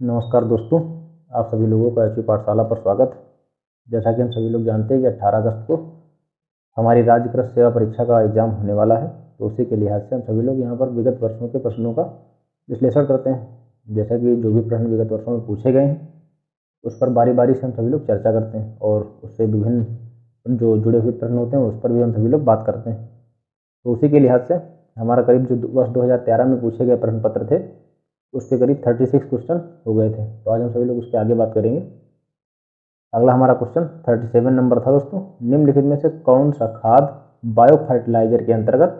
नमस्कार दोस्तों, आप सभी लोगों का एचपी पाठशाला पर स्वागत है। जैसा कि हम सभी लोग जानते हैं कि 18 अगस्त को हमारी राज्य कृषि सेवा परीक्षा का एग्ज़ाम होने वाला है, तो उसी के लिहाज से हम सभी लोग यहाँ पर विगत वर्षों के प्रश्नों का विश्लेषण करते हैं। जैसा कि जो भी प्रश्न विगत वर्षों में पूछे गए हैं, उस पर बारी बारी से हम सभी लोग चर्चा करते हैं और उससे विभिन्न जो जुड़े हुए प्रश्न होते हैं उस पर भी हम सभी लोग बात करते हैं। तो उसी के लिहाज से हमारा करीब जो वर्ष 2013 में पूछे गए प्रश्न पत्र थे, उसके करीब 36 क्वेश्चन हो गए थे। तो आज हम सभी लोग उसके आगे बात करेंगे। अगला हमारा क्वेश्चन 37 नंबर था दोस्तों, निम्नलिखित में से कौन सा खाद बायो फर्टिलाइजर के अंतर्गत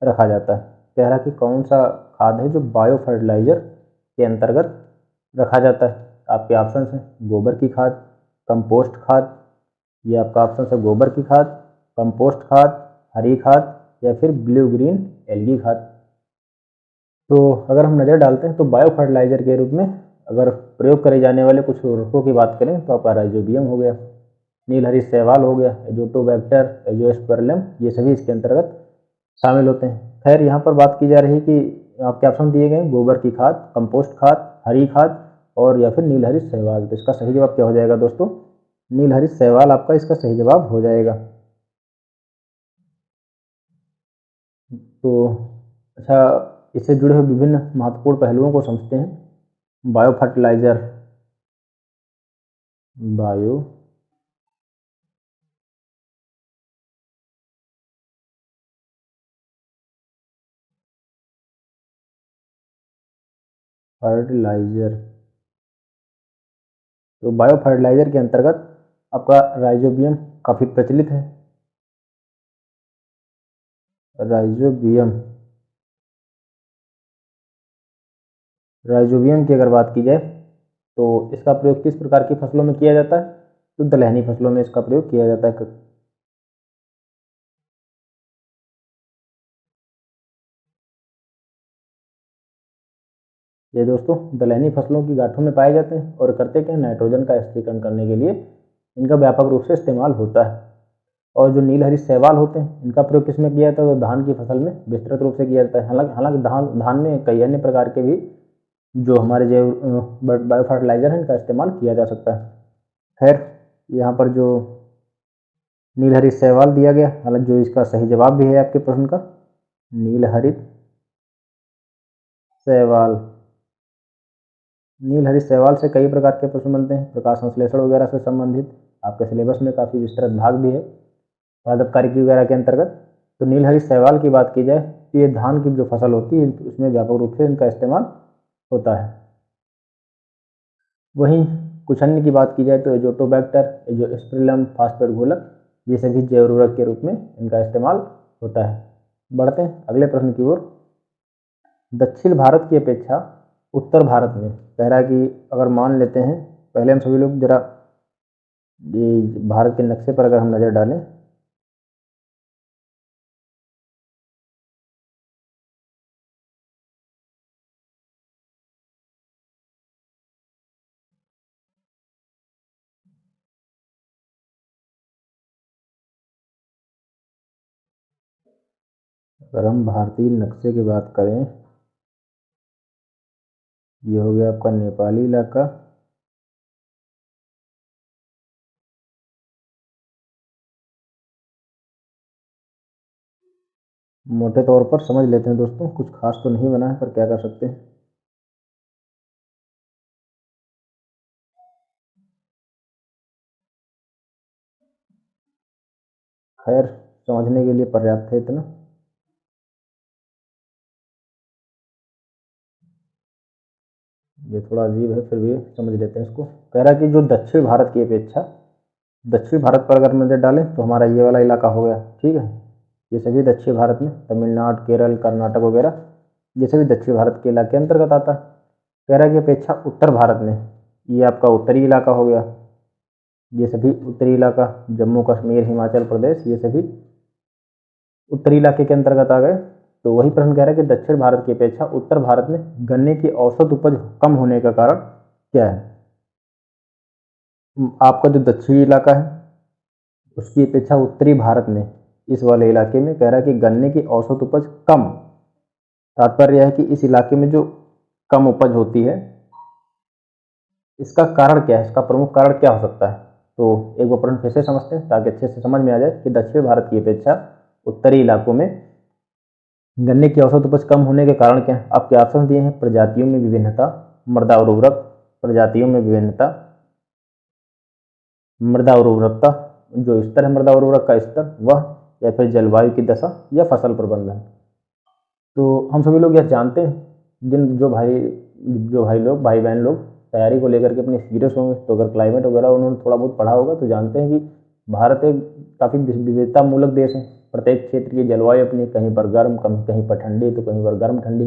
रखा जाता है। कह रहा कि कौन सा खाद है जो बायो फर्टिलाइजर के अंतर्गत रखा जाता है। आपके ऑप्शन हैं गोबर की खाद, कंपोस्ट खाद, ये आपका ऑप्शन है गोबर की खाद, कंपोस्ट खाद, हरी खाद या फिर ब्लू ग्रीन एल्गी खाद। तो अगर हम नज़र डालते हैं तो बायो फर्टिलाइजर के रूप में अगर प्रयोग करे जाने वाले कुछ उर्वरकों की बात करें तो आपका राइजोबियम हो गया, नीलहरी शैवाल हो गया, एजोटोबैक्टर, एजोस्पर्लम, ये सभी इसके अंतर्गत शामिल होते हैं। खैर यहाँ पर बात की जा रही है कि आपके ऑप्शन दिए गए गोबर की खाद, कंपोस्ट खाद, हरी खाद और या फिर नीलहरी शैवाल। तो इसका सही जवाब क्या हो जाएगा दोस्तों? नीलहरी शैवाल आपका इसका सही जवाब हो जाएगा। तो अच्छा, इससे जुड़े हुए विभिन्न महत्वपूर्ण पहलुओं को समझते हैं। बायो फर्टिलाइजर, बायो फर्टिलाइजर, तो बायो फर्टिलाइजर के अंतर्गत आपका राइजोबियम काफ़ी प्रचलित है। राइजोबियम, राइजोबियम की अगर बात की जाए तो इसका प्रयोग किस प्रकार की फसलों में किया जाता है? तो दलहनी फसलों में इसका प्रयोग किया जाता है। ये दोस्तों दलहनी फसलों की गांठों में पाए जाते हैं और करते क्या, नाइट्रोजन का स्थिरीकरण करने के लिए इनका व्यापक रूप से इस्तेमाल होता है। और जो नीलहरी शैवाल होते हैं इनका प्रयोग किसमें किया जाता है? तो धान की फसल में विस्तृत रूप से किया जाता है। हालांकि धान में कई अन्य प्रकार के भी जो हमारे जैव बायो फर्टिलाइजर है इनका इस्तेमाल किया जा सकता है। खैर यहाँ पर जो नीलहरी शैवाल दिया गया, हालांकि जो इसका सही जवाब भी है आपके प्रश्न का, नीलहरित शैवाल। नीलहरी शैवाल से कई प्रकार के प्रश्न बनते हैं, प्रकाश संश्लेषण वगैरह से संबंधित आपके सिलेबस में काफ़ी विस्तृत भाग भी है पादप कार्यकी वगैरह के अंतर्गत। तो नीलहरी शैवाल की बात की जाए तो ये धान की जो फसल होती है उसमें व्यापक रूप से इनका इस्तेमाल होता है। वहीं कुछ अन्य की बात की जाए तो एजोटोबैक्टर, एजोस्पर्लम, फास्फेट घोलक, ये सभी जैव उर्वरक के रूप में इनका इस्तेमाल होता है। बढ़ते हैं अगले प्रश्न की ओर। दक्षिण भारत की अपेक्षा उत्तर भारत में, कह रहा है कि अगर मान लेते हैं, पहले हम सभी लोग जरा ये भारत के नक्शे पर अगर हम नज़र डालें अगर हम भारतीय नक्शे की बात करें, ये हो गया आपका नेपाली इलाका, मोटे तौर पर समझ लेते हैं दोस्तों, कुछ खास तो नहीं बना है पर क्या कर सकते हैं। खैर समझने के लिए पर्याप्त है इतना। ये थोड़ा अजीब है फिर भी समझ लेते हैं इसको। कह रहा है कि जो दक्षिण भारत की अपेक्षा, दक्षिण भारत पर अगर नजर डालें तो हमारा ये वाला इलाका हो गया, ठीक है। ये सभी दक्षिण भारत में तमिलनाडु, केरल, कर्नाटक वगैरह ये सभी दक्षिण भारत के इलाके अंतर्गत आता है। कह रहा है कि अपेक्षा उत्तर भारत में, ये आपका उत्तरी इलाका हो गया, ये सभी उत्तरी इलाका, जम्मू कश्मीर, हिमाचल प्रदेश, ये सभी उत्तरी इलाके के अंतर्गत आ गए। तो वही प्रश्न कह रहा है कि दक्षिण भारत की अपेक्षा उत्तर भारत में गन्ने की औसत उपज कम होने का कारण क्या है? आपका जो दक्षिणी इलाका है उसकी अपेक्षा उत्तरी भारत में, इस वाले इलाके में कह रहा है कि गन्ने की औसत उपज कम। तात्पर्य है कि इस इलाके में जो कम उपज होती है इसका कारण क्या है, इसका प्रमुख कारण क्या हो सकता है। तो एक बार प्रश्न फिर से समझते हैं ताकि अच्छे से समझ में आ जाए कि दक्षिण भारत की अपेक्षा उत्तरी इलाकों में गन्ने की औसत उपज कम होने के कारण क्या है। आपके ऑप्शन दिए हैं, प्रजातियों में विभिन्नता, मृदा और उर्वरक, प्रजातियों में विभिन्नता, मृदा और उर्वरकता, जो स्तर है मृदा और उर्वरक का स्तर वह, या फिर जलवायु की दशा, या फसल प्रबंधन। तो हम सभी लोग यह जानते हैं, जो भाई लोग, भाई बहन लोग तैयारी को लेकर के अपने सीरियस होंगे, तो अगर क्लाइमेट वगैरह उन्होंने थोड़ा बहुत पढ़ा होगा तो जानते हैं कि भारत एक काफ़ी विविधता मूलक देश है। प्रत्येक क्षेत्र की जलवायु अपनी, कहीं पर गर्म, कहीं पर ठंडी, तो कहीं पर गर्म ठंडी,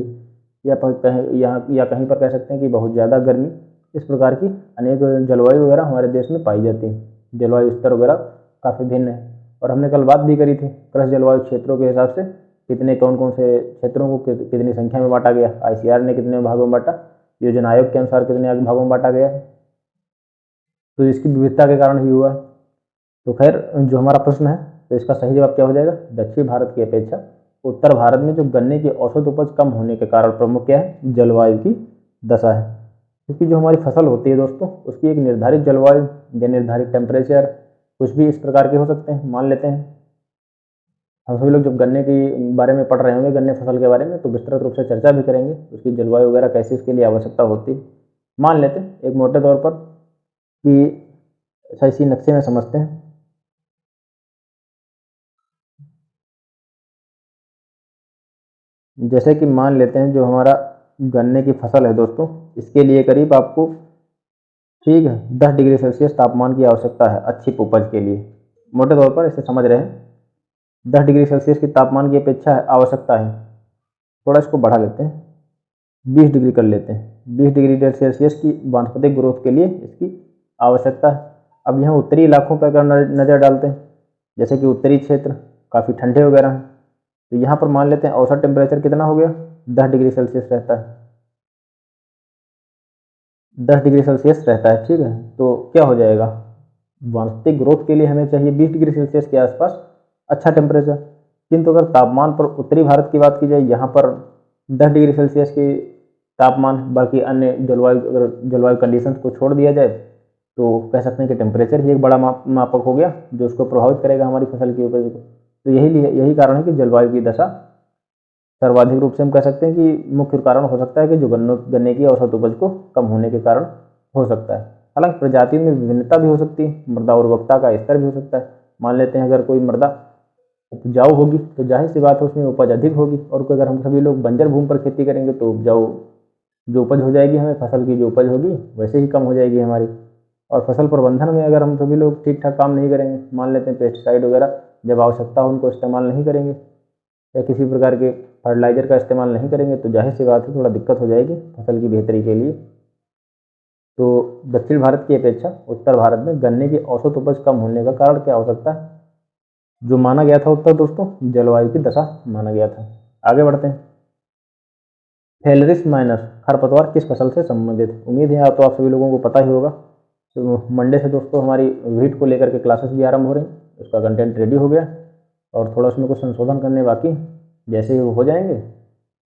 या कहीं पर कह सकते हैं कि बहुत ज़्यादा गर्मी। इस प्रकार की अनेक जलवायु वगैरह हमारे देश में पाई जाती है। जलवायु स्तर वगैरह काफ़ी भिन्न है। और हमने कल बात भी करी थी, कृषि जलवायु क्षेत्रों के हिसाब से कितने कौन कौन से क्षेत्रों को कितनी संख्या में बांटा गया, आईसीआर ने कितने भागों में बांटा, योजना आयोग के अनुसार कितने भागों में बांटा गया है। तो इसकी विविधता के कारण ही हुआ। तो खैर, जो हमारा प्रश्न है तो इसका सही जवाब क्या हो जाएगा, दक्षिण भारत की अपेक्षा उत्तर भारत में जो गन्ने की औसत उपज कम होने के कारण प्रमुख क्या है, जलवायु की दशा है। क्योंकि जो हमारी फसल होती है दोस्तों, उसकी एक निर्धारित जलवायु या निर्धारित टेम्परेचर कुछ भी इस प्रकार के हो सकते हैं। मान लेते हैं हम सभी लोग जब गन्ने के बारे में पढ़ रहे होंगे, गन्ने फसल के बारे में, तो विस्तृत रूप से चर्चा भी करेंगे उसकी जलवायु वगैरह कैसी इसके लिए आवश्यकता होती है। मान लेते हैं एक मोटे तौर पर कि अच्छा, इसी नक्शे में समझते हैं। जैसे कि मान लेते हैं जो हमारा गन्ने की फसल है दोस्तों, इसके लिए करीब आपको, ठीक है, 10 डिग्री सेल्सियस तापमान की आवश्यकता है अच्छी उपज के लिए। मोटे तौर पर इसे समझ रहे हैं, 10 डिग्री सेल्सियस की तापमान की अपेक्षा आवश्यकता है। थोड़ा इसको बढ़ा लेते हैं, 20 डिग्री कर लेते हैं। 20 डिग्री सेल्सियस की वानस्पतिक ग्रोथ के लिए इसकी आवश्यकता है। अब यहाँ उत्तरी इलाकों पर अगर नज़र डालते हैं, जैसे कि उत्तरी क्षेत्र काफ़ी ठंडे वगैरह हैं, तो यहाँ पर मान लेते हैं औसत टेम्परेचर कितना हो गया, 10 डिग्री सेल्सियस रहता है। 10 डिग्री सेल्सियस रहता है, ठीक है। तो क्या हो जाएगा, वानस्पतिक ग्रोथ के लिए हमें चाहिए 20 डिग्री सेल्सियस के आसपास अच्छा टेम्परेचर। किंतु अगर तापमान पर उत्तरी भारत की बात की जाए, यहाँ पर 10 डिग्री सेल्सियस की तापमान, बाकी अन्य जलवायु कंडीशंस को छोड़ दिया जाए तो कह सकते हैं कि टेम्परेचर ही एक बड़ा मापक हो गया जो उसको प्रभावित करेगा हमारी फसल की उपज को। तो यही कारण है कि जलवायु की दशा सर्वाधिक रूप से हम कह सकते हैं कि मुख्य कारण हो सकता है कि जो गन्ने की औसत उपज को कम होने के कारण हो सकता है। हालांकि प्रजातियों में विभिन्नता भी हो सकती है, मृदा उर्वरकता का स्तर भी हो सकता है। मान लेते हैं अगर कोई मृदा उपजाऊ होगी तो जाहिर सी बात है उसमें उपज अधिक होगी, और अगर हम सभी लोग बंजर भूमि पर खेती करेंगे तो उपजाऊ जो उपज हो जाएगी, हमें फसल की जो उपज होगी वैसे ही कम हो जाएगी हमारी। और फसल प्रबंधन में अगर हम सभी लोग ठीक ठाक काम नहीं करेंगे, मान लेते हैं पेस्टिसाइड वगैरह जब आवश्यकता हो उनको इस्तेमाल नहीं करेंगे, या किसी प्रकार के फर्टिलाइज़र का इस्तेमाल नहीं करेंगे, तो जाहिर सी बात है थोड़ा दिक्कत हो जाएगी फसल की बेहतरी के लिए। तो दक्षिण भारत की अपेक्षा उत्तर भारत में गन्ने की औसत उपज कम होने का कारण क्या हो सकता है, जो माना गया था उत्तर दोस्तों, जलवायु की दशा माना गया था। आगे बढ़ते हैं। फैलरिस माइनस खरपतवार किस फसल से संबंधित है। उम्मीद है तो आप सभी लोगों को पता ही होगा। तो मंडे से दोस्तों हमारी वीट को लेकर के क्लासेस भी आरंभ हो रही हैं, उसका कंटेंट रेडी हो गया और थोड़ा उसमें कुछ संशोधन करने बाकी। जैसे ही वो हो जाएंगे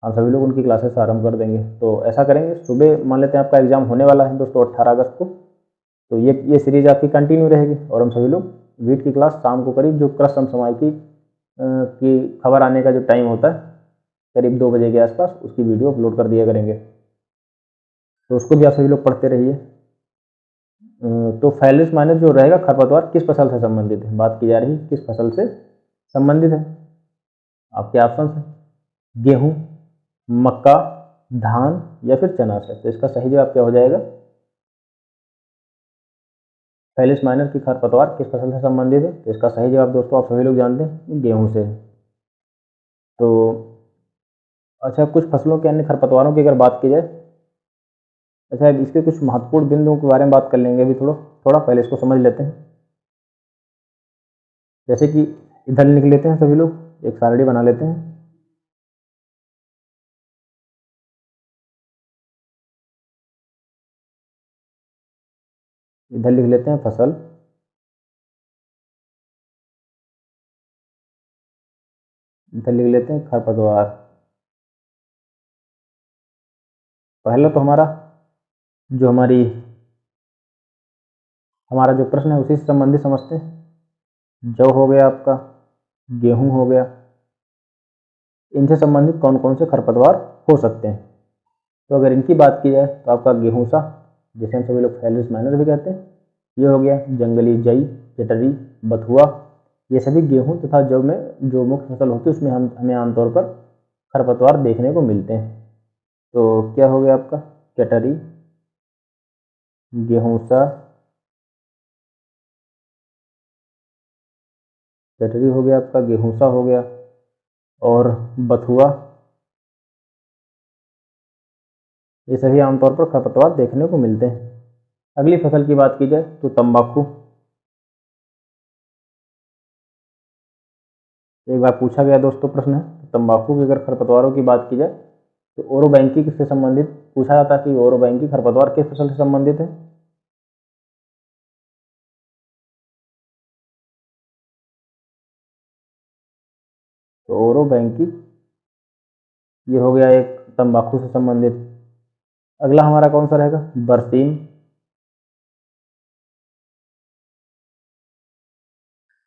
हम सभी लोग उनकी क्लासेस आरंभ कर देंगे। तो ऐसा करेंगे, सुबह मान लेते हैं आपका एग्जाम होने वाला है दोस्तों 18 अगस्त को, तो ये सीरीज आपकी कंटिन्यू रहेगी और हम सभी लोग वीट की क्लास शाम को करीब जो कृषि समसामयिकी की खबर आने का जो टाइम होता है करीब 2 बजे के आसपास उसकी वीडियो अपलोड कर दिया करेंगे, तो उसको भी आप सभी लोग पढ़ते रहिए। तो फैलिस माइनस जो रहेगा खरपतवार किस फसल से संबंधित है, बात की जा रही किस फसल से संबंधित है। आपके ऑप्शन है गेहूं, मक्का, धान या फिर चना से। तो इसका सही जवाब क्या हो जाएगा, फैलिस माइनर की खरपतवार किस फसल से संबंधित है। तो इसका सही जवाब दोस्तों आप सभी लोग जानते हैं गेहूं से। तो अच्छा, कुछ फसलों के अन्य खरपतवारों की अगर बात की जाए, अच्छा इसके कुछ महत्वपूर्ण बिंदुओं के बारे में बात कर लेंगे अभी थोड़ा पहले इसको समझ लेते हैं। जैसे कि इधर लिख लेते हैं सभी लोग, एक सारणी बना लेते हैं। इधर लिख लेते हैं फसल, इधर लिख लेते हैं खरपतवार। पहला तो हमारा जो हमारी हमारा जो प्रश्न है उसी से संबंधित समझते हैं। जौ हो गया आपका, गेहूं हो गया, इनसे संबंधित कौन कौन से खरपतवार हो सकते हैं। तो अगर इनकी बात की जाए तो आपका गेहूंसा, जिसे हम सभी लोग फैलरिस माइनर भी कहते हैं, ये हो गया। जंगली जई, चटरी, बथुआ, ये सभी गेहूं तथा जौ में जो मुख्य फसल होती है उसमें हमें आमतौर पर खरपतवार देखने को मिलते हैं। तो क्या हो गया आपका, चटरी, गेहूंसा, चटरी हो गया आपका, गेहूंसा हो गया और बथुआ, ये सभी आमतौर पर खरपतवार देखने को मिलते हैं। अगली फसल की बात की जाए तो तंबाकू। एक बार पूछा गया दोस्तों प्रश्न है, तो तंबाकू की अगर खरपतवारों की बात की जाए तो ओरोबैंकी से संबंधित पूछा जाता है कि ओरोबैंकी खरपतवार किस फसल से संबंधित है। तो ओरोबैंकी ये हो गया एक तंबाकू से संबंधित। अगला हमारा कौन सा रहेगा, बरसीम।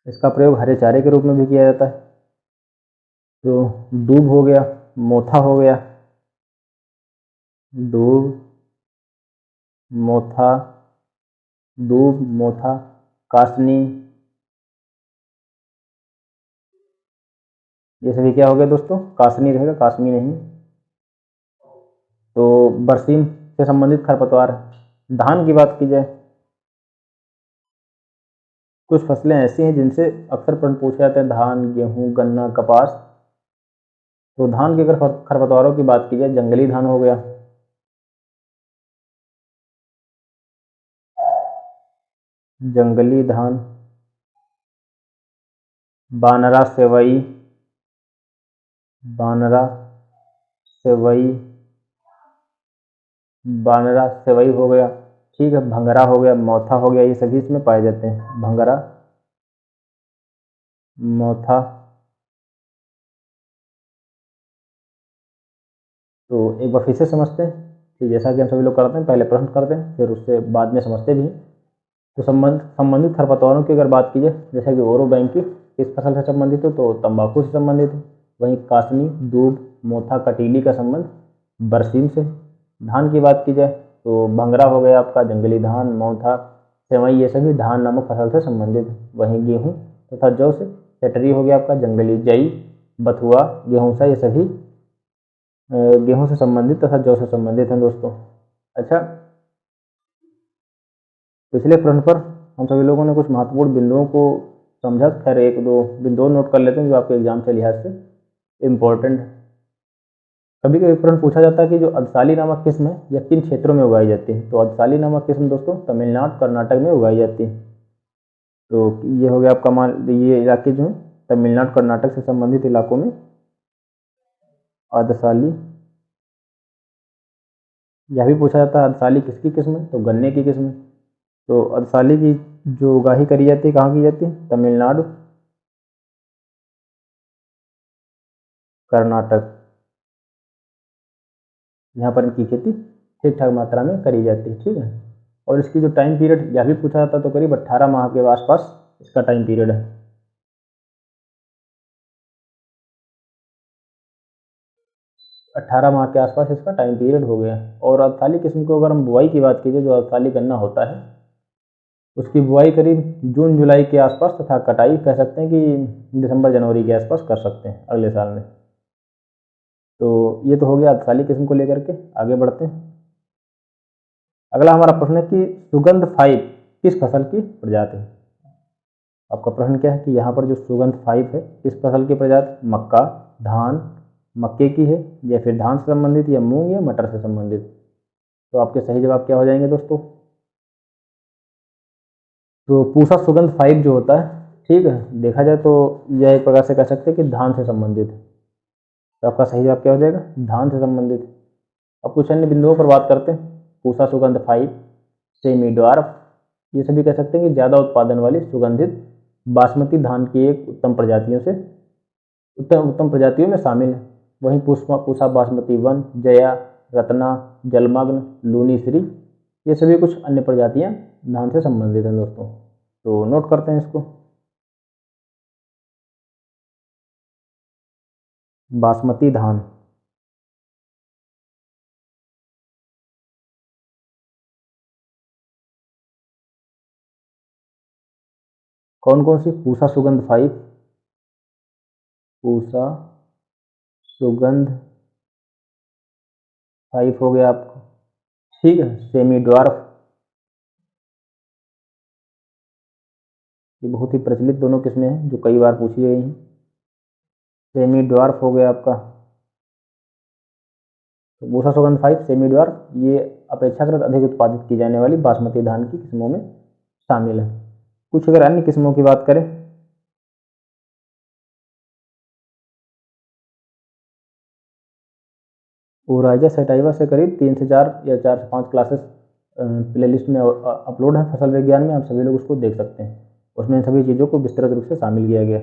इसका प्रयोग हरे चारे के रूप में भी किया जाता है। तो दूब हो गया, मोथा हो गया, दूब, मोथा, दूब, मोथा, कासनी, ये सभी क्या हो गया दोस्तों, कासनी रहेगा, कासनी नहीं। तो बरसीम से संबंधित खरपतवार। धान की बात की जाए, कुछ फसलें ऐसी हैं जिनसे अक्सर प्रश्न पूछे जाते हैं, धान, गेहूं, गन्ना, कपास। तो धान के अगर खरपतवारों की बात की जाए, जंगली धान हो गया, जंगली धान, बानरा सेवई, बानरा सेवई, बानरा सेवई हो गया, ठीक है। भंगरा हो गया, मौथा हो गया, ये सभी इसमें पाए जाते हैं। भंगरा, मौथा। तो एक बार फिर से समझते हैं कि जैसा कि हम सभी लोग करते हैं, पहले प्रश्न करते हैं फिर उससे बाद में समझते भी हैं। तो संबंधित खरपतवारों की अगर बात की जाए, जैसे कि ओरोबैंकी किस फसल से संबंधित है, तो तंबाकू से संबंधित है। वहीं कासनी, दूब, मोथा, कटीली का संबंध बरसीम से। धान की बात की जाए तो भंगरा हो गया आपका, जंगली धान, मौथा, सेवई, ये सभी धान नामक फसल से संबंधित है। वहीं गेहूँ तथा जौ से चटरी हो गया आपका, जंगली जई, बथुआ, गेहूंसा, ये सभी गेहूं से संबंधित तथा जौ से संबंधित हैं दोस्तों। अच्छा, पिछले प्रश्न पर हम सभी लोगों ने कुछ महत्वपूर्ण बिंदुओं को समझा। खैर एक दो बिंदु नोट कर लेते हैं जो आपके एग्जाम के लिहाज से इम्पोर्टेंट है। कभी कभी प्रश्न पूछा जाता है कि जो अदसाली नामक किस्म है यह किन क्षेत्रों में उगाई जाती है। तो अदसाली नामक किस्म दोस्तों तमिलनाडु, कर्नाटक में उगाई जाती है। तो ये हो गया आपका मान, ये इलाके जो है तमिलनाडु, कर्नाटक से संबंधित इलाकों में अदसाली। यह भी पूछा जाता है अदसाली किसकी किस्म है, तो गन्ने की किस्म है। तो अदसाली की जो उगाही करी जाती है कहाँ की जाती है, तमिलनाडु, कर्नाटक, यहाँ पर इनकी खेती ठीक ठाक मात्रा में करी जाती है, ठीक है। और इसकी जो टाइम पीरियड यह भी पूछा जाता है, तो करीब 18 माह के आसपास इसका टाइम पीरियड है। 18 माह के आसपास इसका टाइम पीरियड हो गया। और अदसाली किस्म को अगर हम बुआई की बात कीजिए, जो अदसाली गन्ना होता है उसकी बुआई करीब जून जुलाई के आसपास तथा कटाई कह सकते हैं कि दिसंबर जनवरी के आसपास कर सकते हैं अगले साल में। तो ये तो हो गया अदसाली किस्म को लेकर के। आगे बढ़ते हैं। अगला हमारा प्रश्न है कि सुगंध 5 किस फसल की प्रजाति है। आपका प्रश्न क्या है कि यहाँ पर जो सुगंध 5 है किस फसल की प्रजाति, मक्का, धान, मक्के की है, या फिर धान से संबंधित, या मूंग, या मटर से संबंधित। तो आपके सही जवाब क्या हो जाएंगे दोस्तों, तो पूसा सुगंध 5 जो होता है, ठीक है, देखा जाए तो यह एक प्रकार से कह सकते हैं कि धान से संबंधित है। तो आपका सही जवाब क्या हो जाएगा, धान से संबंधित। अब कुछ अन्य बिंदुओं पर बात करते हैं। पूसा सुगंध 5, सेमी ड्वार्फ, ये सभी कह सकते हैं कि ज़्यादा उत्पादन वाली सुगंधित बासमती धान की एक उत्तम प्रजातियों में शामिल है। वहीं पूसा बासमती 1, जया, रत्ना, जलमग्न, लूनी श्री, ये सभी कुछ अन्य प्रजातियां धान से संबंधित हैं दोस्तों, तो नोट करते हैं इसको। बासमती धान, कौन कौन सी? पूसा सुगंध 5, पूसा सुगंध 5 हो गया आपका, ठीक है। सेमी ड्वार्फ, ये बहुत ही प्रचलित दोनों किस्में हैं जो कई बार पूछी गई हैं। सेमी ड्वार्फ हो गया आपका, तो पूसा सुगंध 5 सेमी ड्वार्फ ये अपेक्षाकृत अधिक उत्पादित की जाने वाली बासमती धान की किस्मों में शामिल है। कुछ अगर अन्य किस्मों की बात करें, ओराइजा सेटाइवा से करीब 3 से 4 या 4 से 5 क्लासेस प्लेलिस्ट में अपलोड है फसल विज्ञान में, आप सभी लोग उसको देख सकते हैं। उसमें इन सभी चीज़ों को विस्तृत रूप से शामिल किया गया।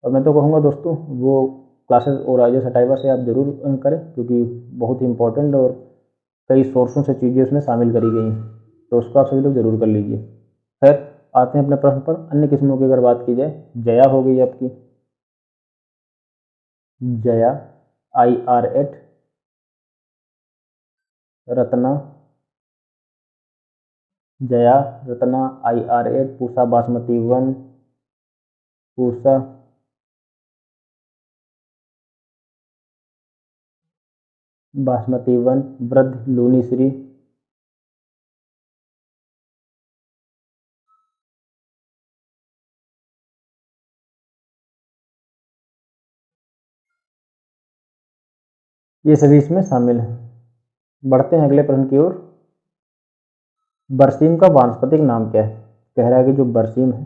और मैं तो कहूँगा दोस्तों वो क्लासेस ओराइजा सेटाइवा से आप जरूर करें, क्योंकि बहुत ही इंपॉर्टेंट और कई सोर्सों से चीज़ें उसमें शामिल करी गई हैं, तो उसको आप सभी लोग जरूर कर लीजिए। खैर आते हैं अपने प्रश्न पर। अन्य किस्मों की अगर बात की जाए, जया हो गई आपकी, जया IR8, रत्ना, जया रत्ना IR8, पूसा बासमती 1, पूसा बासमती 1, वृद्ध लूनीश्री, ये सभी इसमें शामिल हैं। बढ़ते हैं अगले प्रश्न की ओर। बरसीम का वानस्पतिक नाम क्या है? कह रहा है कि जो बरसीम है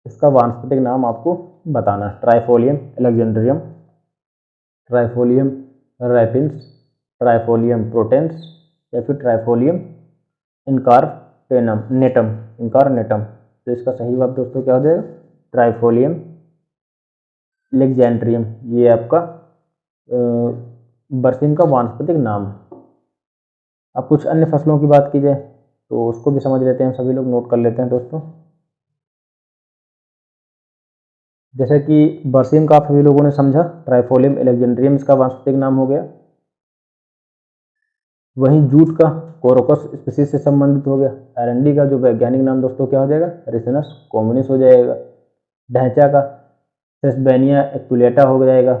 इसका वानस्पतिक नाम आपको बताना है। ट्राइफोलियम एलेक्जेंड्रियम, ट्राइफोलियम रैपिन्स, ट्राइफोलियम प्रोटेंस, या फिर ट्राइफोलियम इनकारनेटम नेटम, इनकारनेटम। तो इसका सही जवाब दोस्तों क्या हो जाएगा? ट्राइफोलियम एलेक्जेंड्रियम, ये आपका बरसीम का वानस्पतिक नाम है। अब कुछ अन्य फसलों की बात की जाए तो उसको भी समझ लेते हैं, सभी लोग नोट कर लेते हैं दोस्तों। जैसे कि बरसीम का आप सभी लोगों ने समझा, ट्राइफोलियम एलेक्जेंड्रियम इसका वानस्पतिक नाम हो गया। वहीं जूट का कोरोकस स्पीसीज से संबंधित हो गया। अरंडी का जो वैज्ञानिक नाम दोस्तों क्या हो जाएगा? रिसिनस कॉम्युनिस हो जाएगा। ढैंचा का सेस्बेनिया एक्टुलेटा हो जाएगा,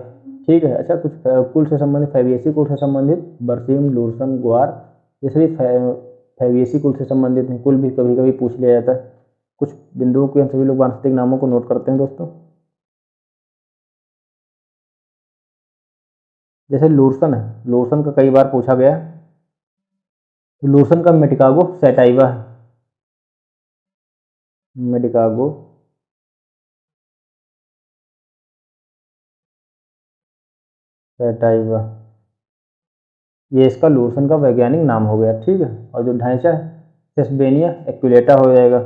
ठीक है। अच्छा, कुछ कुल से संबंधित फैबिएसी कुल से संबंधित बरसीम, लूरसन, ग्वार, ये सभी फैबिएसी कुल से संबंधित हैं। कुल भी कभी कभी पूछ लिया जाता है। कुछ बिंदुओं के हम सभी लोग वानस्पतिक नामों को नोट करते हैं दोस्तों। जैसे लूरसन है, लूरसन का कई बार पूछा गया है। लूरसन का मेडिकागो सैटाइवा है, मेडिकागो सैटाइवा, ये इसका लूरसन का वैज्ञानिक नाम हो गया, ठीक है। और जो ढांचा है सेस्बेनिया एक्विलेटा हो जाएगा।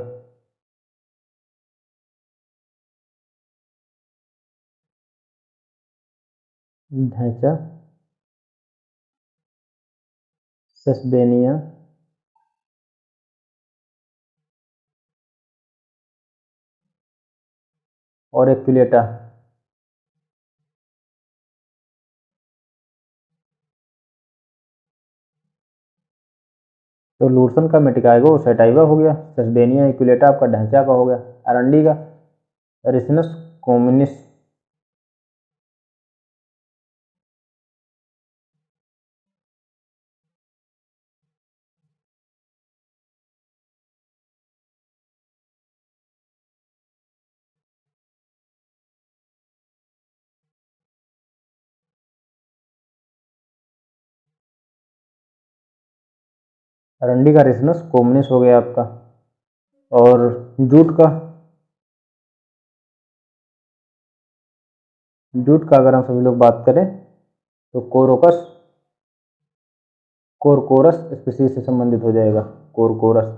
ढांचा सेस्बेनिया और एक्विलेटा, तो लूरसन का मेडिकागो सैटाइवा हो गया, सेस्बेनिया एक्विलेटा आपका ढांचा का हो गया, अरंडी का रिसिनस कॉम्युनिस, अरंडी का रिसिनस कॉम्युनिस हो गया आपका। और जूट का, जूट का अगर हम सभी लोग बात करें तो कोरोकस कोरकोरस स्पीसीज से संबंधित हो जाएगा, कोरकोरस।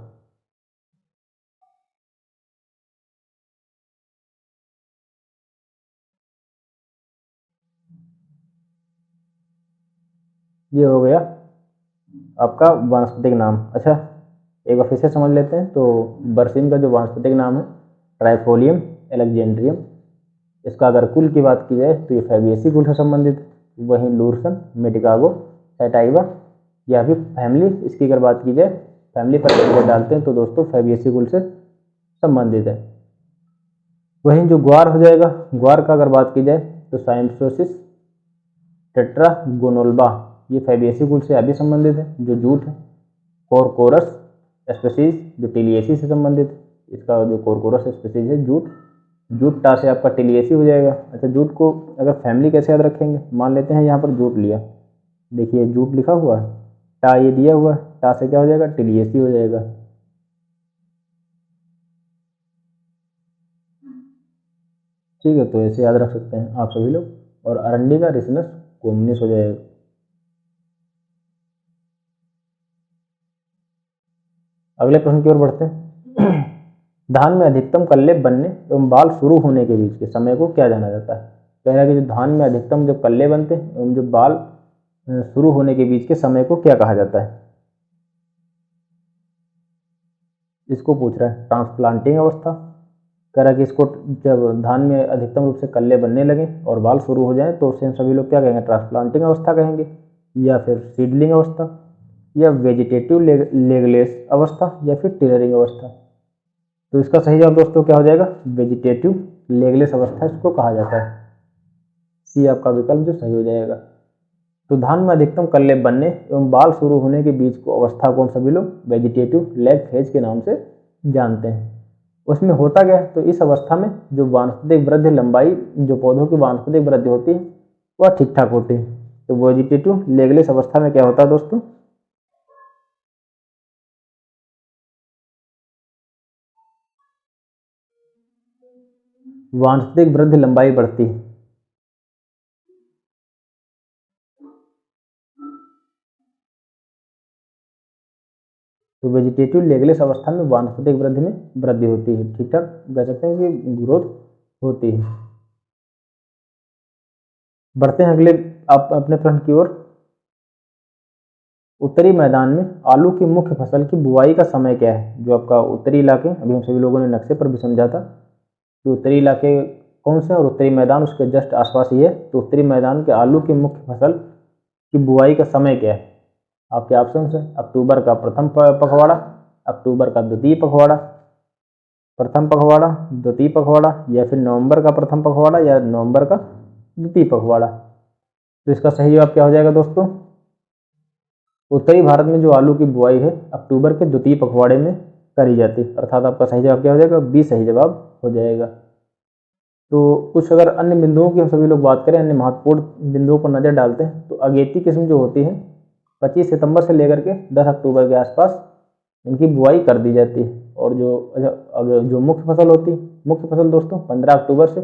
ये हो गया आपका वानस्पतिक नाम। अच्छा, एक बार फिर से समझ लेते हैं। तो बरसीम का जो वानस्पतिक नाम है ट्राइफोलियम एलेक्जेंड्रियम। इसका अगर कुल की बात की जाए तो ये फैबिएसी कुल से संबंधित है। वहीं लूरसन, मेडिकागो, सैटाइवा, या फिर फैमिली, इसकी अगर बात की जाए फैमिली पर नजर डालते हैं तो दोस्तों फैबिएसी कुल से संबंधित है। वहीं जो ग्वार हो जाएगा, ग्वार का अगर बात की जाए तो साइम्प्सोसिस टेट्रागोनोल्बा, ये फैबिएसी कुल से अभी संबंधित है। जो जूट है कोरकोरस स्पीसीज, जो टिलिएसी से संबंधित है। इसका जो कोरकोरस स्पीसीज है जूट, जूट टा से आपका टिलिएसी हो जाएगा। अच्छा, जूट को अगर फैमिली कैसे याद रखेंगे, मान लेते हैं यहाँ पर जूट लिया, देखिए जूट लिखा हुआ है, टा ये दिया हुआ है, टा से क्या हो जाएगा, टिलिएसी हो जाएगा। ठीक है, तो ऐसे याद रख सकते हैं आप सभी लोग। और अरंडी का रिसनस कोमनिस हो जाएगा। अगले प्रश्न की ओर बढ़ते हैं। धान में अधिकतम कल्ले बनने एवं बाल शुरू होने के बीच के समय को क्या जाना जाता है। कह रहा है कि जो धान में अधिकतम जब कल्ले बनते हैं एवं जो बाल शुरू होने के बीच के समय को क्या कहा जाता है। इसको पूछ रहा है ट्रांसप्लांटिंग अवस्था। कह रहा है कि इसको जब धान में अधिकतम रूप से कल्ले बनने लगे और बाल शुरू हो जाए तो उसे हम सभी लोग क्या कहेंगे, ट्रांसप्लांटिंग अवस्था कहेंगे, या फिर सीडलिंग अवस्था, या वेजिटेटिव लेगलेस अवस्था, या फिर टिलरिंग अवस्था। तो इसका सही जवाब दोस्तों क्या हो जाएगा, वेजिटेटिव लेगलेस अवस्था इसको कहा जाता है। सी आपका विकल्प जो सही हो जाएगा। तो धान में अधिकतम कल्ले बनने एवं बाल शुरू होने के बीच को अवस्था को हम सभी लोग वेजिटेटिव लैग फेज के नाम से जानते हैं। उसमें होता क्या है, तो इस अवस्था में जो वानस्पतिक वृद्धि लंबाई, जो पौधों की वानस्पतिक वृद्धि होती है वह ठीक ठाक होती है। तो वेजिटेटिव लेगलेस अवस्था में क्या होता है दोस्तों, वानस्पतिक वृद्धि लंबाई बढ़ती है। तो वेजिटेटिव लेगलेस अवस्था में वानस्पतिक वृद्धि में वृद्धि होती है, ठीक ठाक कह सकते हैं कि ग्रोथ होती है। बढ़ते हैं अगले आप अपने प्रश्न की ओर। उत्तरी मैदान में आलू की मुख्य फसल की बुआई का समय क्या है। जो आपका उत्तरी इलाके, अभी हम सभी लोगों ने नक्शे पर भी समझा था कि उत्तरी इलाके कौन से, और उत्तरी मैदान उसके जस्ट आसपास ही है। तो उत्तरी मैदान के आलू की मुख्य फसल की बुआई का समय क्या है। आपके ऑप्शन है अक्टूबर का प्रथम पखवाड़ा, अक्टूबर का द्वितीय पखवाड़ा, प्रथम पखवाड़ा, द्वितीय पखवाड़ा, या फिर नवंबर का प्रथम पखवाड़ा, या नवंबर का द्वितीय पखवाड़ा। तो इसका सही जवाब क्या हो जाएगा दोस्तों, उत्तरी भारत में जो आलू की बुआई है अक्टूबर के द्वितीय पखवाड़े में करी जाती है। अर्थात आपका सही जवाब क्या हो जाएगा, बी सही जवाब हो जाएगा। तो कुछ अगर अन्य बिंदुओं की हम सभी लोग बात करें, अन्य महत्वपूर्ण बिंदुओं पर नजर डालते हैं, तो अगेती किस्म जो होती है 25 सितंबर से लेकर के 10 अक्टूबर के आसपास इनकी बुआई कर दी जाती है। और जो मुख्य फसल होती है, मुख्य फसल दोस्तों 15 अक्टूबर से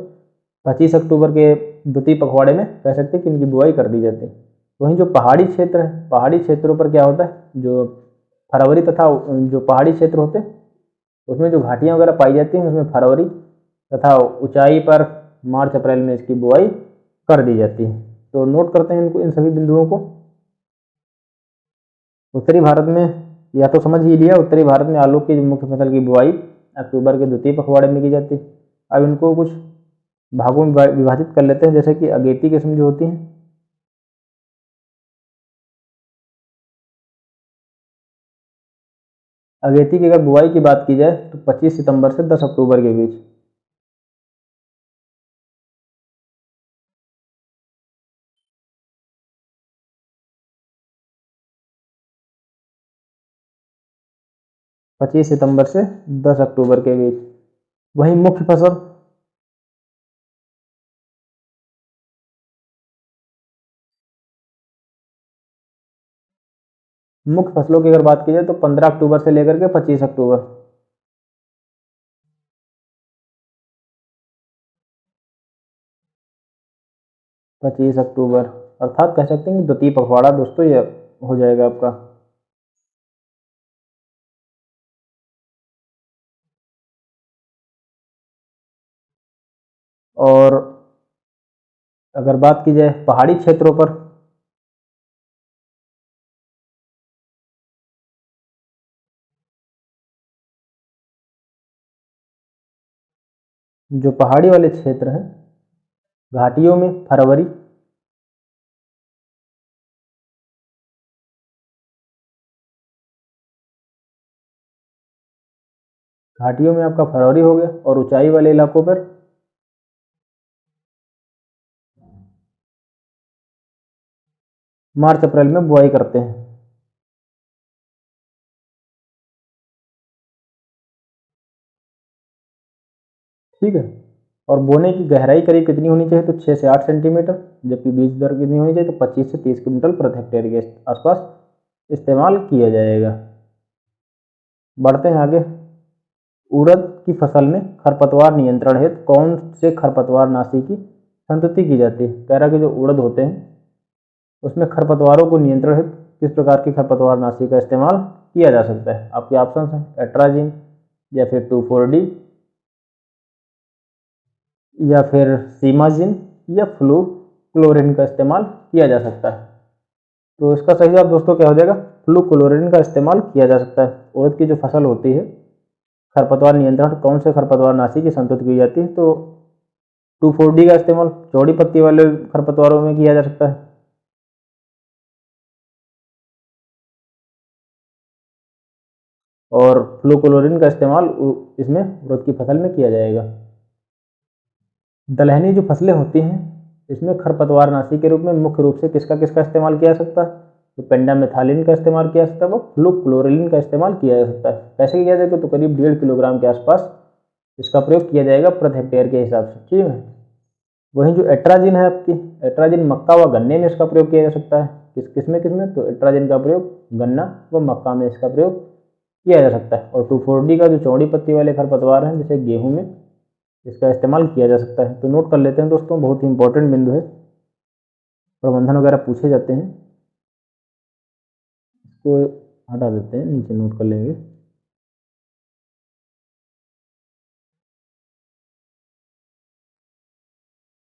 25 अक्टूबर के द्वितीय पखवाड़े में कह सकते हैं कि इनकी बुआई कर दी जाती है। वहीं जो पहाड़ी क्षेत्र है, पहाड़ी क्षेत्रों पर क्या होता है, जो फरवरी तथा जो पहाड़ी क्षेत्र होते हैं उसमें जो घाटियां वगैरह पाई जाती हैं उसमें फरवरी तथा ऊंचाई पर मार्च अप्रैल में इसकी बुआई कर दी जाती है। तो नोट करते हैं इनको, इन सभी बिंदुओं को। उत्तरी भारत में या तो समझ ही लिया, उत्तरी भारत में आलू की मुख्य फसल की बुआई अक्टूबर के द्वितीय पखवाड़े में की जाती है। अब इनको कुछ भागों में विभाजित कर लेते हैं, जैसे कि अगेती किस्म जो होती है, अगेती की अगर बुआई की बात की जाए तो 25 सितंबर से 10 अक्टूबर के बीच। 25 सितंबर से 10 अक्टूबर के बीच। वहीं मुख्य फसल, मुख्य फसलों की अगर बात की जाए तो 15 अक्टूबर से लेकर के 25 अक्टूबर। 25 अक्टूबर अर्थात कह सकते हैं कि द्वितीय पखवाड़ा दोस्तों ये हो जाएगा आपका। और अगर बात की जाए पहाड़ी क्षेत्रों पर, जो पहाड़ी वाले क्षेत्र हैं, घाटियों में फरवरी, घाटियों में आपका फरवरी हो गया, और ऊंचाई वाले इलाकों पर मार्च अप्रैल में बुआई करते हैं। ठीक है, और बोने की गहराई करीब कितनी होनी चाहिए, तो 6 से 8 सेंटीमीटर, जबकि बीज दर कितनी होनी चाहिए, तो 25 से 30 क्विंटल प्रति हेक्टेयर के आसपास इस्तेमाल किया जाएगा। बढ़ते हैं आगे। उड़द की फसल में खरपतवार नियंत्रण हेतु कौन से खरपतवार नाशी की संतुति की जाती है। कह रहा कि जो उड़द होते हैं उसमें खरपतवारों को नियंत्रण हेतु किस प्रकार की खरपतवार नाशी का इस्तेमाल किया जा सकता है। आपके ऑप्शन हैं एट्राजिन, या फिर 2,4-D, या फिर सीमाजिन, या फ्लूक्लोरिन का इस्तेमाल किया जा सकता है। तो इसका सही जवाब दोस्तों क्या हो जाएगा, फ्लूक्लोरिन का इस्तेमाल किया जा सकता है। उड़द की जो फसल होती है, खरपतवार नियंत्रण कौन से खरपतवार नाशी की संतुलित की जाती है, तो 2,4-D का इस्तेमाल चौड़ी पत्ती वाले खरपतवारों में किया जा सकता है। और फ्लूक्लोरिन का इस्तेमाल इसमें उड़द की फसल में किया जाएगा। दलहनी जो फसलें होती हैं, इसमें खरपतवारनाशी के रूप में मुख्य रूप से किसका किसका इस्तेमाल किया जा सकता है, तो पेंडामेथालिन का इस्तेमाल किया जा सकता है, वो फ्लूक्लोरिन का इस्तेमाल किया जा सकता है। कैसे किया जाएगा, तो करीब 1.5 किलोग्राम के आसपास इसका प्रयोग किया जाएगा प्रति हेक्टेयर के हिसाब से। ठीक है, वहीं जो एट्राजिन है आपकी, एट्राजिन मक्का व गन्ने में इसका प्रयोग किया जा सकता है। किसमें, तो एट्राजिन का प्रयोग गन्ना व मक्का में इसका प्रयोग किया जा सकता है। और 2,4-D का जो चौड़ी पत्ती वाले खरपतवार हैं, जैसे गेहूं में, इसका इस्तेमाल किया जा सकता है। तो नोट कर लेते हैं दोस्तों, बहुत ही इंपॉर्टेंट बिंदु है, प्रबंधन वगैरह पूछे जाते हैं, इसको हटा देते हैं, नीचे नोट कर लेंगे।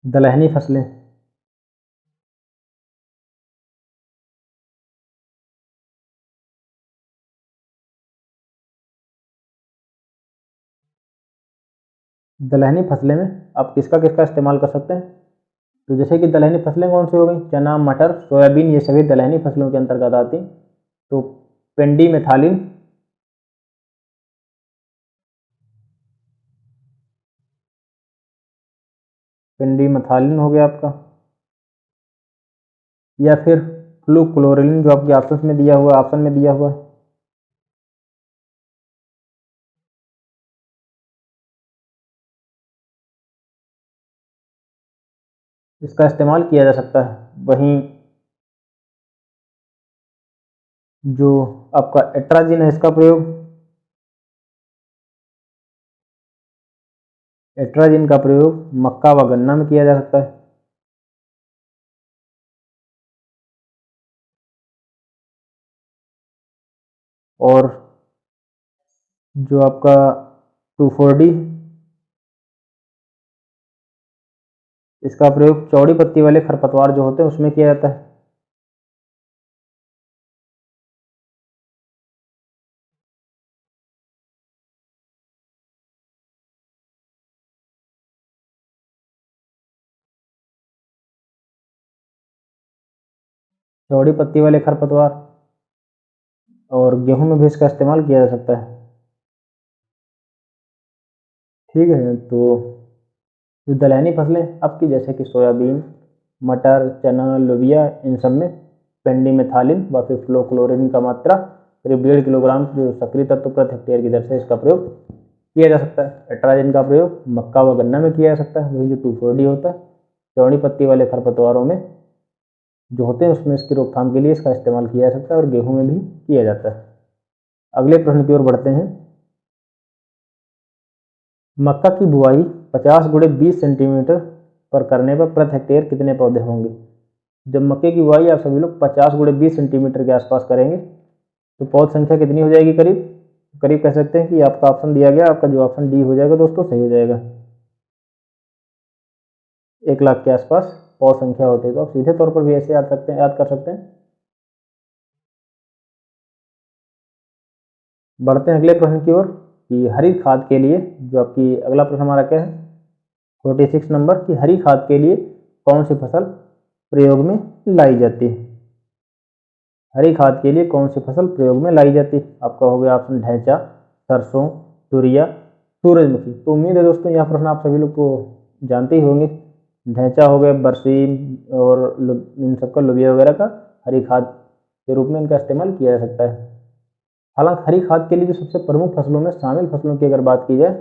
दलहनी फसलें, दलहनी फसलें में आप किसका किसका इस्तेमाल कर सकते हैं, तो जैसे कि दलहनी फसलें कौन सी हो गई, चना, मटर, सोयाबीन, ये सभी दलहनी फसलों के अंतर्गत आती। तो पेंडीमेथालिन, पेंडीमेथालिन हो गया आपका, या फिर फ्लूक्लोरिन जो आपके ऑप्शन में दिया हुआ है, इसका इस्तेमाल किया जा सकता है। वहीं जो आपका एट्राजिन है, इसका प्रयोग, एट्राजिन का प्रयोग मक्का व गन्ना में किया जा सकता है। और जो आपका 2,4-D, इसका प्रयोग चौड़ी पत्ती वाले खरपतवार जो होते हैं उसमें किया जाता है। चौड़ी पत्ती वाले खरपतवार, और गेहूं में भी इसका इस्तेमाल किया जा सकता है। ठीक है, तो जो दलहनी फसलें आपकी, जैसे कि सोयाबीन, मटर, चना, लोबिया, इन सब में पेंडीमेथालिन व फिर फ्लोक्लोरिन का मात्रा करीब 1.5 किलोग्राम जो सक्रिय तत्व प्रति हेक्टेयर की दर से इसका प्रयोग किया जा सकता है। एट्राजिन का प्रयोग मक्का व गन्ना में किया जा सकता है। वही जो 2,4-D होता है, चौड़ी पत्ती वाले खरपतवारों में जो होते हैं उसमें इसकी रोकथाम के लिए इसका इस्तेमाल किया जा सकता है, और गेहूं में भी किया जाता है। अगले प्रश्न की ओर बढ़ते हैं। मक्का की बुआई 50 गुणे 20 सेंटीमीटर पर करने पर प्रति हेक्टेयर कितने पौधे होंगे। जब मक्के की बुआई आप सभी लोग 50 गुणे 20 सेंटीमीटर के आसपास करेंगे, तो पौध संख्या कितनी हो जाएगी, करीब करीब कह सकते हैं कि आपका ऑप्शन दिया गया, आपका जो ऑप्शन डी हो जाएगा दोस्तों, सही हो जाएगा। 1 लाख के आसपास पौध संख्या होती है, तो आप सीधे तौर पर भी ऐसे याद कर सकते हैं। बढ़ते हैं अगले प्रश्न की ओर कि हरित खाद के लिए, जो आपकी अगला प्रश्न हमारा क्या है, 46 नंबर की हरी खाद के लिए कौन सी फसल प्रयोग में लाई जाती है? हरी खाद के लिए कौन सी फसल प्रयोग में लाई जाती है? आपका हो गया ऑप्शन ढैंचा, सरसों, तुरिया, सूरजमुखी। तो उम्मीद है दोस्तों यह प्रश्न आप सभी लोग को जानते ही होंगे। ढैंचा हो गया, बरसीम और इन सबका लोबिया वगैरह का हरी खाद के रूप में इनका इस्तेमाल किया जा सकता है। हालांकि हरी खाद के लिए जो सबसे प्रमुख फसलों में शामिल फसलों की अगर बात की जाए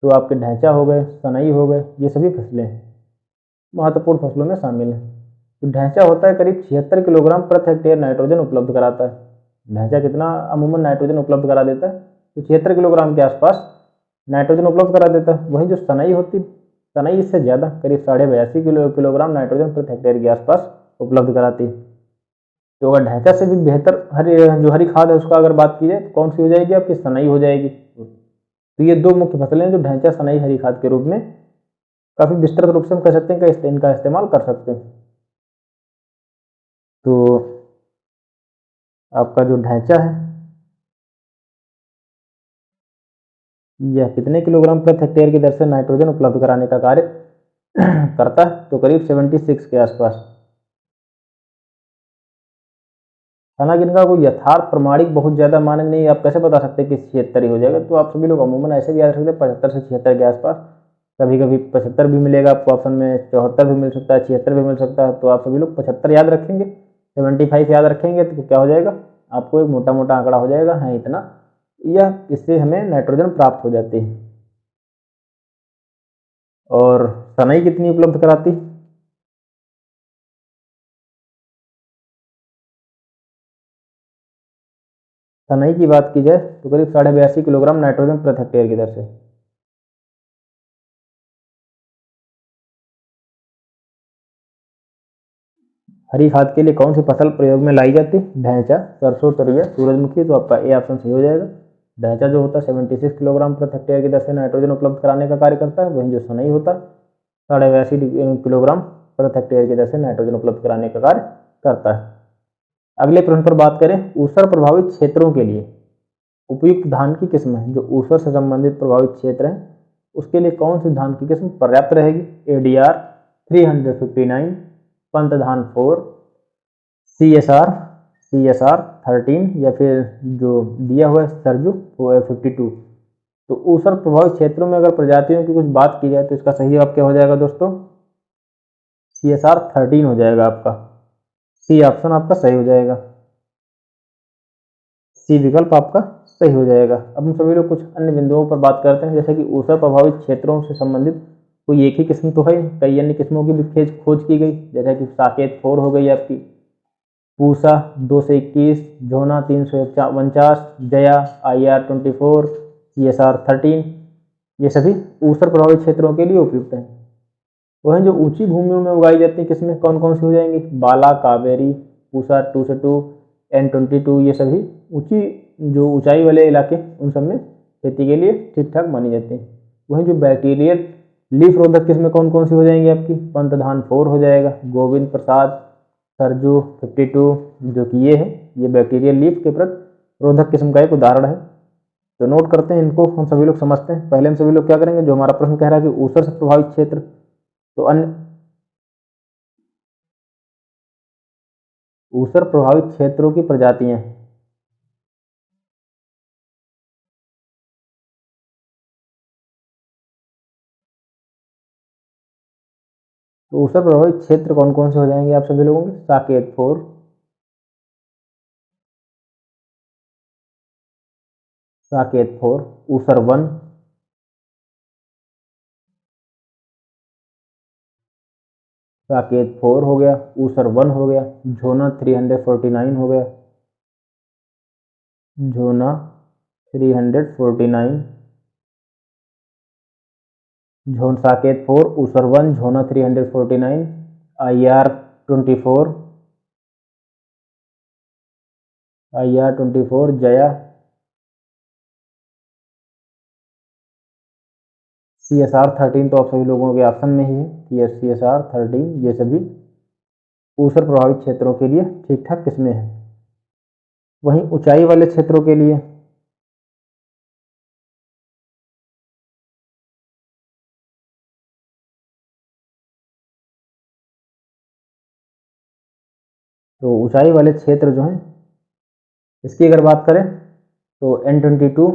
तो आपके ढैंचा हो गए, सनई हो गए, ये सभी फसलें महत्वपूर्ण फसलों में शामिल हैं। तो ढैंचा होता है करीब 76 किलोग्राम प्रति हेक्टेयर नाइट्रोजन उपलब्ध कराता है। ढैंचा कितना अमूमन नाइट्रोजन उपलब्ध करा देता है? तो 76 किलोग्राम के आसपास नाइट्रोजन उपलब्ध करा देता है। वहीं जो सनई होती, सनई इससे ज़्यादा करीब 82.5 किलोग्राम नाइट्रोजन प्रति हेक्टेयर के आसपास उपलब्ध कराती है। तो अगर ढैंचा से भी बेहतर हरी खाद है उसका अगर बात की जाए तो कौन सी हो जाएगी? आपकी सनई हो जाएगी। तो ये दो मुख्य फसलें हैं जो ढैंचा, सनई, हरी खाद के रूप में काफी विस्तृत रूप से हम कह सकते हैं कि इनका इस्तेमाल कर सकते हैं। तो आपका जो ढैंचा है यह कितने किलोग्राम प्रति हेक्टेयर की दर से नाइट्रोजन उपलब्ध कराने का कार्य करता है? तो करीब 76 के आसपास। हालांकि इनका कोई यथार्थ प्रमाणिक बहुत ज्यादा मानक नहीं, आप कैसे बता सकते हैं कि 76 ही हो जाएगा? तो आप सभी लोग अमूमन ऐसे भी याद रखते हैं 75 से 76 के आसपास। कभी कभी 75 भी मिलेगा आपको ऑप्शन में, 74 भी मिल सकता है, 76 भी मिल सकता है। तो आप सभी लोग 75 याद रखेंगे, 75 याद रखेंगे तो क्या हो जाएगा? आपको एक मोटा मोटा आंकड़ा हो जाएगा, हाँ इतना, यह इससे हमें नाइट्रोजन प्राप्त हो जाती है। और सनई कितनी उपलब्ध कराती? सनई की बात की जाए तो करीब 82.5 किलोग्राम नाइट्रोजन प्रति हेक्टेयर की दर से। हरी खाद के लिए कौन सी फसल प्रयोग में लाई जाती? ढैंचा, सरसों, तुरिया, सूरजमुखी। तो आपका ए ऑप्शन सही हो जाएगा। ढैंचा जो होता है 76 किलोग्राम प्रति हेक्टेयर की दर से नाइट्रोजन उपलब्ध कराने का कार्य करता है। वहीं जो सनई होता है 82.5 किलोग्राम प्रति हेक्टेयर की दर से नाइट्रोजन उपलब्ध कराने का कार्य करता है। अगले प्रश्न पर बात करें, ऊसर प्रभावित क्षेत्रों के लिए उपयुक्त धान की किस्म है। जो ऊसर से संबंधित प्रभावित क्षेत्र है उसके लिए कौन सी धान की किस्म पर्याप्त रहेगी? ADR 359, पंत धान 4, CSR 13 या फिर जो दिया हुआ है सरजू वो है 52। तो ऊसर प्रभावित क्षेत्रों में अगर प्रजातियों की कुछ बात की जाए तो इसका सही जवाब क्या हो जाएगा दोस्तों? CSR 13 हो जाएगा आपका। सी ऑप्शन आपका सही हो जाएगा, सी विकल्प आपका सही हो जाएगा। अब हम सभी लोग कुछ अन्य बिंदुओं पर बात करते हैं, जैसे कि ऊसर प्रभावित क्षेत्रों से संबंधित कोई एक ही किस्म तो है, कई अन्य किस्मों की भी खोज की गई, जैसे कि साकेत 4 हो गई आपकी, पूसा 221, झोना 349, जया IR 24, CSR 13, ये सभी ऊसर प्रभावित क्षेत्रों के लिए उपयुक्त हैं। वहीं जो ऊंची भूमियों में उगाई जाती है किस्में कौन कौन सी हो जाएंगी? बाला, कावेरी, पूसा 2 से 2, N22, ये सभी जो ऊंचाई वाले इलाके उन सब में खेती के लिए ठीक ठाक मानी जाती है। वहीं जो बैक्टीरियल लीफ रोधक किस्में कौन कौन सी हो जाएंगी आपकी? पंतधान 4 हो जाएगा, गोविंद प्रसाद, सरजू 52, जो कि ये बैक्टीरियल लीफ के प्रति रोधक किस्म का एक उदाहरण है। तो नोट करते हैं इनको, हम सभी लोग समझते हैं। पहले हम सभी लोग क्या करेंगे, जो हमारा प्रश्न कह रहा है कि ऊसर से प्रभावित क्षेत्र, तो अन्य ऊसर प्रभावित क्षेत्रों की प्रजातियां, तो ऊसर प्रभावित क्षेत्र कौन कौन से हो जाएंगे आप सभी लोगों के? साकेत 4, साकेत 4, ऊसर 1, साकेत 4 हो गया, ऊसर 1 हो गया, झोना 349 हो गया, झोना 349, साकेत 4, ऊसर 1, झोना 349, IR 24, जया, CSR 13 तो आप सभी लोगों के ऑप्शन में ही है, CSR 13, ये सभी ऊसर प्रभावित क्षेत्रों के लिए ठीक ठाक किस्में हैं। वहीं ऊंचाई वाले क्षेत्रों के लिए तो ऊंचाई वाले क्षेत्र जो हैं इसकी अगर बात करें तो N22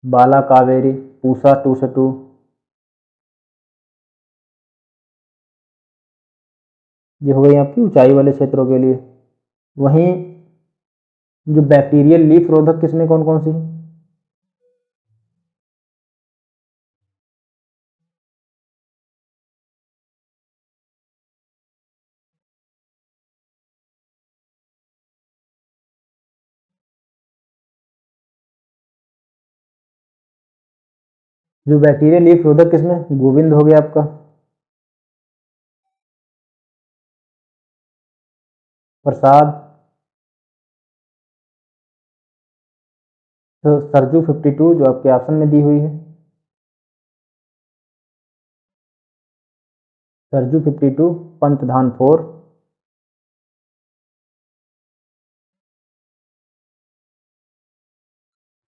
बाला कावेरी, पूसा 2 से 2, ये हो गई आपकी ऊंचाई वाले क्षेत्रों के लिए। वहीं जो बैक्टीरियल लीफ रोधक किस्में कौन कौन सी हैं? जो बैक्टीरियल लीफ रोधक किस्में, गोविंद हो गया आपका, प्रसाद, तो सरजू 52 जो आपके ऑप्शन में दी हुई है, सरजू 52, पंतधान 4,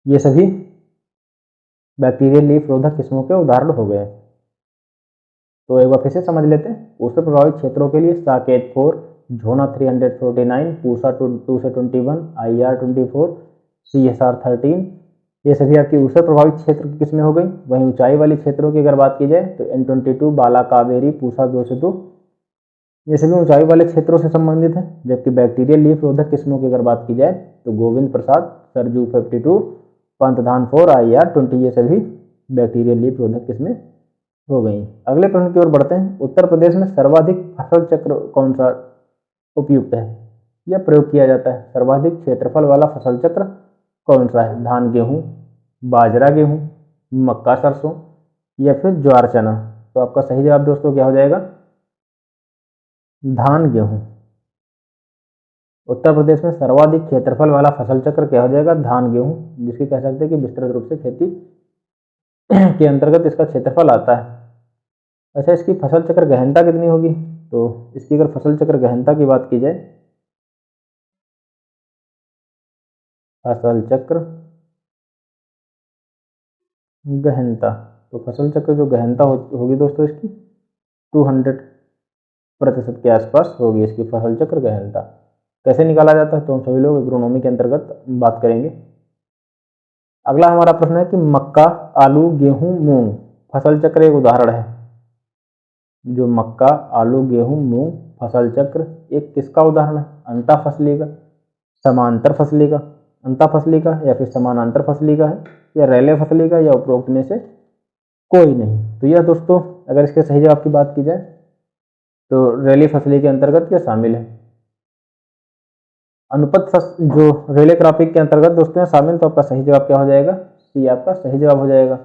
ये सभी बैक्टीरियल लीफ रोधक किस्मों के उदाहरण हो गए। तो एक बार फिर से समझ लेते हैं। उससे प्रभावित क्षेत्रों के लिए साकेत 4, झोना 349, पूसा 2 से 21, IR 24, CSR 13, ये सभी आपकी ऊसर प्रभावित क्षेत्र की किस्में हो गई। वहीं ऊंचाई वाले क्षेत्रों की अगर बात की जाए तो N22 बाला कावेरी, पूसा 2 से 2, ये सभी ऊंचाई वाले क्षेत्रों से संबंधित हैं। जबकि बैक्टीरियल लीफ रोधक किस्मों की अगर बात की जाए तो गोविंद प्रसाद, सरजू 52, पंतधान 4, IR 20, ये सभी बैक्टीरियल लीफ रोधक किस्में हो गई। अगले प्रश्न की ओर बढ़ते हैं। उत्तर प्रदेश में सर्वाधिक फसल चक्र कौन सा उपयुक्त है या प्रयोग किया जाता है? सर्वाधिक क्षेत्रफल वाला फसल चक्र कौन सा है? धान गेहूं, बाजरा गेहूं, मक्का सरसों या फिर ज्वार चना? तो आपका सही जवाब दोस्तों क्या हो जाएगा? धान गेहूं। उत्तर प्रदेश में सर्वाधिक क्षेत्रफल वाला फसल चक्र क्या हो जाएगा? धान गेहूं, जिसकी कह सकते हैं कि विस्तृत रूप से खेती के अंतर्गत इसका क्षेत्रफल आता है। अच्छा, इसकी फसल चक्र गहनता कितनी होगी? तो इसकी अगर फसल चक्र गहनता की बात की जाए, फसल चक्र गहनता, तो फसल चक्र जो गहनता होगी दोस्तों इसकी 200% के आसपास होगी इसकी फसल चक्र गहनता। कैसे निकाला जाता है तो हम सभी लोग एग्रोनॉमी के अंतर्गत बात करेंगे। अगला हमारा प्रश्न है कि मक्का, आलू, गेहूं, मूंग फसल चक्र एक उदाहरण है। जो मक्का, आलू, गेहूं, मूंग फसल चक्र एक किसका उदाहरण है? अंतः फसली का, समांतर फसली का, अंतः फसली का या फिर समानांतर फसली का है, या रैले फसली का, या उपरोक्त में से कोई नहीं। तो यह दोस्तों अगर इसके सही जवाब की बात की जाए तो रैली फसली के अंतर्गत यह शामिल है। अनुपत जो रेले क्रॉपिंग के अंतर्गत दोस्तों शामिल, तो आपका सही जवाब क्या हो जाएगा? सी आपका सही जवाब हो जाएगा।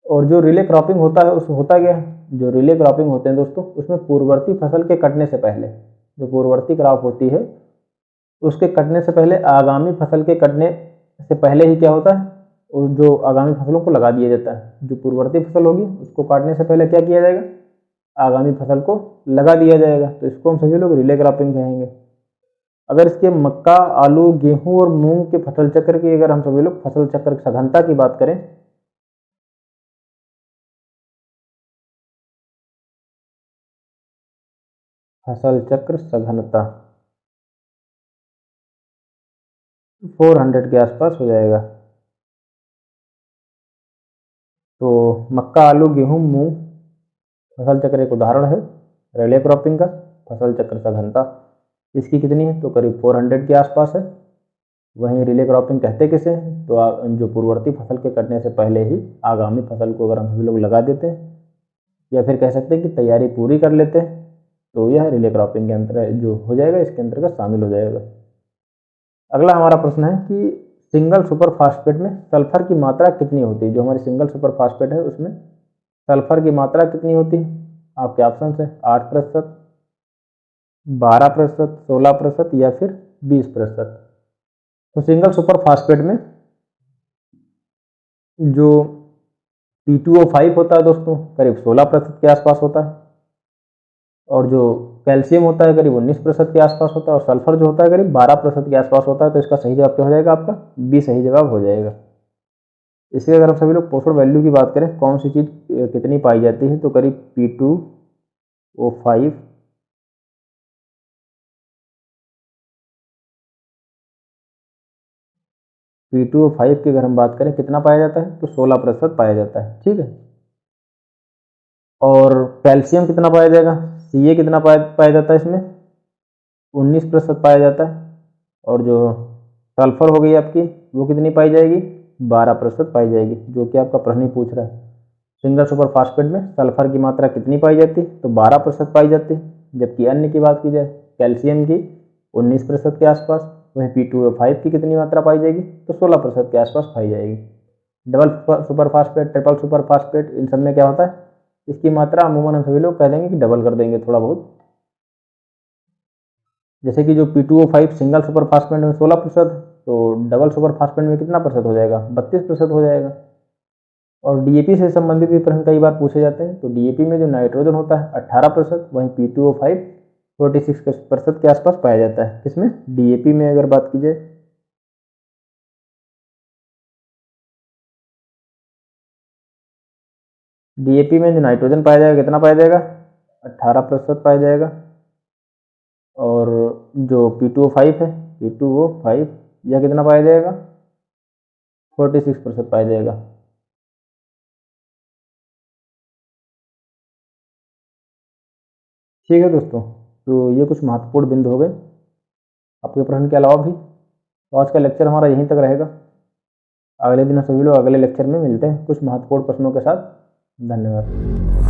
और जो रिले क्रॉपिंग होता है उस होता क्या है? जो रिले क्रॉपिंग होते हैं दोस्तों उसमें पूर्ववर्ती फसल के कटने से पहले, जो पूर्ववर्ती क्रॉप होती है उसके कटने से पहले, आगामी फसल के कटने से पहले ही क्या होता है? जो आगामी फसलों को लगा दिया जाता है। जो पूर्ववर्ती फसल होगी उसको काटने से पहले क्या किया जाएगा? आगामी फसल को लगा दिया जाएगा। तो इसको हम सभी लोग रिले क्रॉपिंग कहेंगे। अगर इसके मक्का, आलू, गेहूं और मूंग के फसल चक्र की अगर हम सभी लोग फसल चक्र सघनता की बात करें, फसल चक्र सघनता 400 के आसपास हो जाएगा। तो मक्का, आलू, गेहूं, मूंग फसल चक्र एक उदाहरण है रेले क्रॉपिंग का। फसल चक्र सघनता इसकी कितनी है? तो करीब 400 के आसपास है। वहीं रिले क्रॉपिंग कहते किसे हैं? तो जो पूर्ववर्ती फसल के कटने से पहले ही आगामी फसल को अगर हम सभी लोग लगा देते हैं या फिर कह सकते हैं कि तैयारी पूरी कर लेते हैं, तो यह रिले क्रॉपिंग के अंतर्गत जो हो जाएगा, इसके अंतर्गत शामिल हो जाएगा। अगला हमारा प्रश्न है कि सिंगल सुपर फास्फेट में सल्फर की मात्रा कितनी होती है? जो हमारी सिंगल सुपर फास्फेट है उसमें सल्फर की मात्रा कितनी होती है? आपके ऑप्शन है 8%, 12%, 16% या फिर 20%। तो सिंगल सुपर फास्फेट में जो P2O5 होता है दोस्तों करीब 16% के आसपास होता है, और जो कैल्शियम होता है करीब 19% के आसपास होता है और सल्फर जो होता है करीब 12% के आसपास होता है। तो इसका सही जवाब क्या हो जाएगा आपका? बी सही जवाब हो जाएगा। इसके अगर हम सभी लोग पोषण वैल्यू की बात करें, कौन सी चीज़ कितनी पाई जाती है, तो करीब P2O5 P2O5 की अगर हम बात करें कितना पाया जाता है, तो 16% पाया जाता है। ठीक है। और कैल्शियम कितना पाया जाएगा, Ca कितना पाया जाता है इसमें, 19% पाया जाता है। और जो सल्फर हो गई आपकी, वो कितनी पाई जाएगी, 12% पाई जाएगी, जो कि आपका प्रश्न ही पूछ रहा है। सिंगल सुपर फास्फेट में सल्फर की मात्रा कितनी पाई जाती, तो 12% पाई जाती है। जबकि अन्य की बात की जाए कैल्शियम की 19% के आसपास, वहीं P2O5 की कितनी मात्रा पाई जाएगी, तो 16% के आसपास पाई जाएगी। Double super phosphate, triple super phosphate, इन सब में क्या होता है, इसकी मात्रा अमूमन हम सभी लोग कह देंगे कि डबल कर देंगे थोड़ा बहुत। जैसे कि जो P2O5 सिंगल सुपर फास्फेट में 16%, तो डबल सुपर फास्फेट में कितना प्रतिशत हो जाएगा, 32% हो जाएगा। और डीएपी से संबंधित भी प्रश्न कई बार पूछे जाते हैं। तो डीएपी में जो नाइट्रोजन होता है 18%, वहीं P2O5 46% के आसपास पाया जाता है। किसमें, डीएपी में अगर बात की जाए। डीएपी में जो नाइट्रोजन पाया जाएगा कितना पाया जाएगा, 18% पाया जाएगा। और जो P2O5 है, P2O5 यह कितना पाया जाएगा, 46% पाया जाएगा। ठीक है दोस्तों, तो ये कुछ महत्वपूर्ण बिंदु हो गए आपके प्रश्न के अलावा भी। तो आज का लेक्चर हमारा यहीं तक रहेगा। अगले दिन सभी लोग अगले लेक्चर में मिलते हैं कुछ महत्वपूर्ण प्रश्नों के साथ। धन्यवाद।